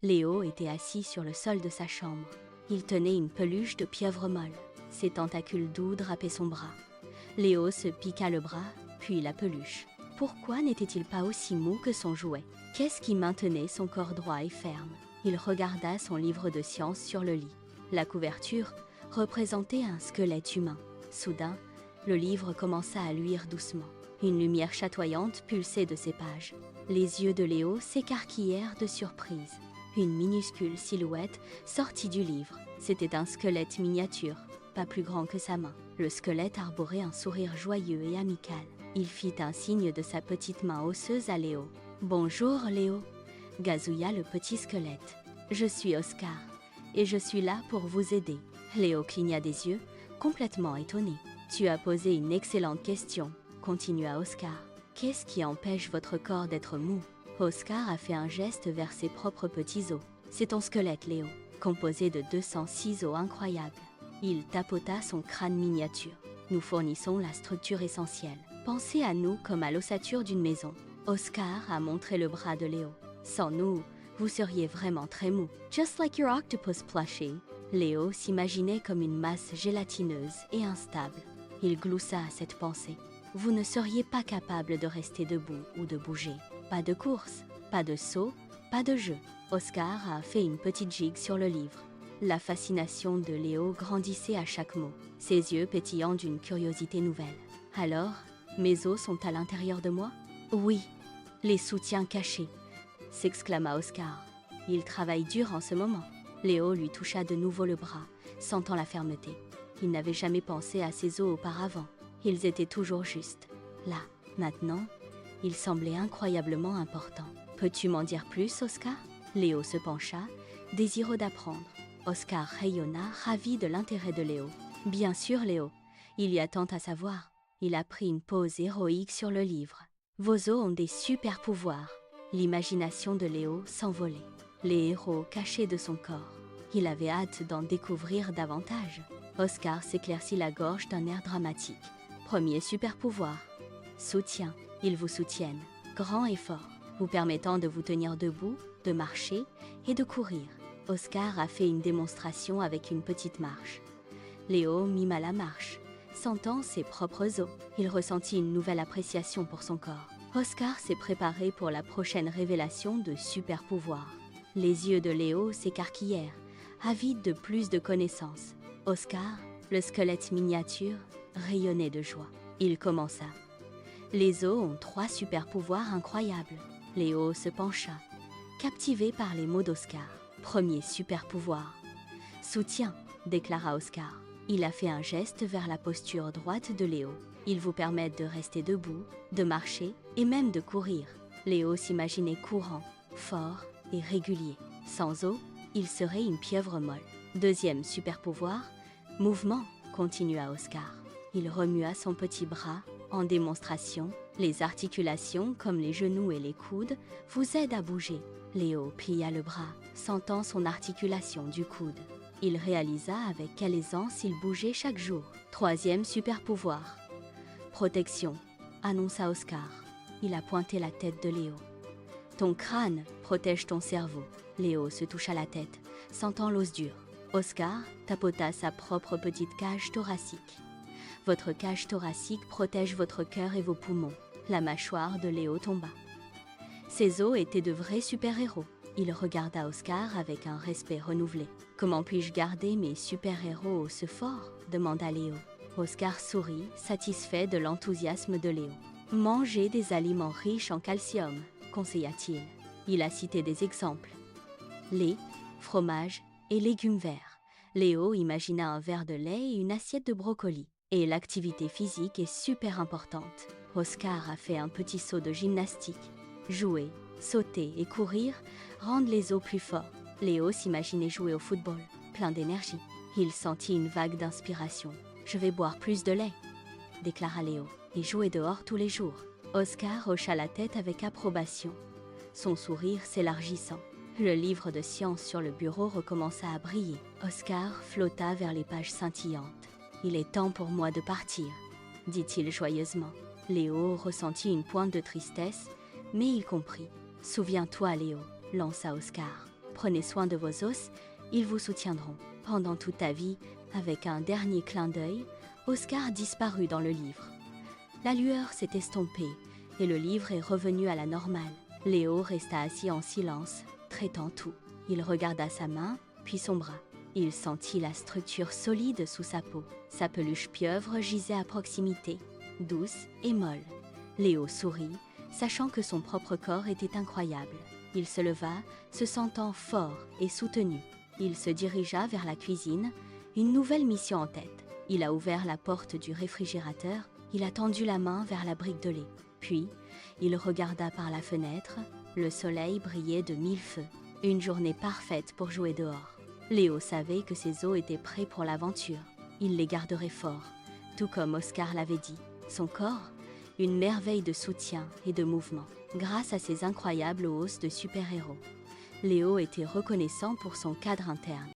Léo était assis sur le sol de sa chambre. Il tenait une peluche de pieuvre molle. Ses tentacules doux drapaient son bras. Léo se piqua le bras, puis la peluche. Pourquoi n'était-il pas aussi mou que son jouet? Qu'est-ce qui maintenait son corps droit et ferme? Il regarda son livre de science sur le lit. La couverture représentait un squelette humain. Soudain, le livre commença à luire doucement. Une lumière chatoyante pulsait de ses pages. Les yeux de Léo s'écarquillèrent de surprise. Une minuscule silhouette sortit du livre. C'était un squelette miniature, pas plus grand que sa main. Le squelette arborait un sourire joyeux et amical. Il fit un signe de sa petite main osseuse à Léo. « Bonjour, Léo » gazouilla le petit squelette. « Je suis Oscar, et je suis là pour vous aider. » Léo cligna des yeux, complètement étonné. « Tu as posé une excellente question » continua Oscar. « Qu'est-ce qui empêche votre corps d'être mou ?» Oscar a fait un geste vers ses propres petits os. « C'est ton squelette, Léo, composé de 206 os incroyables. » Il tapota son crâne miniature. « Nous fournissons la structure essentielle. Pensez à nous comme à l'ossature d'une maison. » Oscar a montré le bras de Léo. « Sans nous, vous seriez vraiment très mou. Just like your octopus plushie. » Léo s'imaginait comme une masse gélatineuse et instable. Il gloussa à cette pensée. Vous ne seriez pas capable de rester debout ou de bouger. Pas de course, pas de saut, pas de jeu. Oscar a fait une petite gigue sur le livre. La fascination de Léo grandissait à chaque mot, ses yeux pétillant d'une curiosité nouvelle. Alors, mes os sont à l'intérieur de moi? Oui, les soutiens cachés, s'exclama Oscar. Il travaille dur en ce moment. Léo lui toucha de nouveau le bras, sentant la fermeté. Il n'avait jamais pensé à ses os auparavant. Ils étaient toujours justes. Là, maintenant, ils semblaient incroyablement importants. Peux-tu m'en dire plus, Oscar? Léo se pencha, désireux d'apprendre. Oscar rayonna, ravi de l'intérêt de Léo. Bien sûr, Léo, il y a tant à savoir. Il a pris une pose héroïque sur le livre. Vos os ont des super pouvoirs. L'imagination de Léo s'envolait. Les héros cachés de son corps. Il avait hâte d'en découvrir davantage. Oscar s'éclaircit la gorge d'un air dramatique. Premier super pouvoir. Soutien. Ils vous soutiennent, grand et fort, vous permettant de vous tenir debout, de marcher et de courir. Oscar a fait une démonstration avec une petite marche. Léo mima la marche, sentant ses propres os. Il ressentit une nouvelle appréciation pour son corps. Oscar s'est préparé pour la prochaine révélation de super pouvoirs. Les yeux de Léo s'écarquillèrent, avides de plus de connaissances. Oscar, le squelette miniature, rayonnait de joie. Il commença. Les os ont 3 super pouvoirs incroyables. Léo se pencha, captivé par les mots d'Oscar. Premier super pouvoir. Soutien, déclara Oscar. Il a fait un geste vers la posture droite de Léo. Ils vous permettent de rester debout, de marcher et même de courir. Léo s'imaginait courant, fort et régulier. Sans os, il serait une pieuvre molle. Deuxième super pouvoir, mouvement, continua Oscar. Il remua son petit bras. En démonstration, les articulations comme les genoux et les coudes vous aident à bouger. Léo plia le bras, sentant son articulation du coude. Il réalisa avec quelle aisance il bougeait chaque jour. Troisième super pouvoir. Protection, annonça Oscar. Il a pointé la tête de Léo. Ton crâne protège ton cerveau. Léo se toucha la tête, sentant l'os dur. Oscar tapota sa propre petite cage thoracique. Votre cage thoracique protège votre cœur et vos poumons. La mâchoire de Léo tomba. Ses os étaient de vrais super-héros. Il regarda Oscar avec un respect renouvelé. « Comment puis-je garder mes super-héros aussi forts ?» demanda Léo. Oscar sourit, satisfait de l'enthousiasme de Léo. « Mangez des aliments riches en calcium », conseilla-t-il. Il a cité des exemples. Lait, fromage et légumes verts. Léo imagina un verre de lait et une assiette de brocoli. Et l'activité physique est super importante. Oscar a fait un petit saut de gymnastique. Jouer, sauter et courir rendent les os plus forts. Léo s'imaginait jouer au football, plein d'énergie. Il sentit une vague d'inspiration. « Je vais boire plus de lait », déclara Léo, « et jouer dehors tous les jours. » Oscar hocha la tête avec approbation, son sourire s'élargissant. Le livre de science sur le bureau recommença à briller. Oscar flotta vers les pages scintillantes. « Il est temps pour moi de partir », dit-il joyeusement. Léo ressentit une pointe de tristesse, mais il comprit. « Souviens-toi, Léo », lança Oscar. Prenez soin de vos os, ils vous soutiendront. Pendant toute ta vie, avec un dernier clin d'œil, Oscar disparut dans le livre. La lueur s'est estompée et le livre est revenu à la normale. Léo resta assis en silence, traitant tout. Il regarda sa main, puis son bras. Il sentit la structure solide sous sa peau. Sa peluche pieuvre gisait à proximité, douce et molle. Léo sourit, sachant que son propre corps était incroyable. Il se leva, se sentant fort et soutenu. Il se dirigea vers la cuisine, une nouvelle mission en tête. Il a ouvert la porte du réfrigérateur, il a tendu la main vers la brique de lait. Puis, il regarda par la fenêtre, le soleil brillait de mille feux. Une journée parfaite pour jouer dehors. Léo savait que ses os étaient prêts pour l'aventure. Il les garderait forts, tout comme Oscar l'avait dit. Son corps, une merveille de soutien et de mouvement. Grâce à ses incroyables hausses de super-héros, Léo était reconnaissant pour son cadre interne.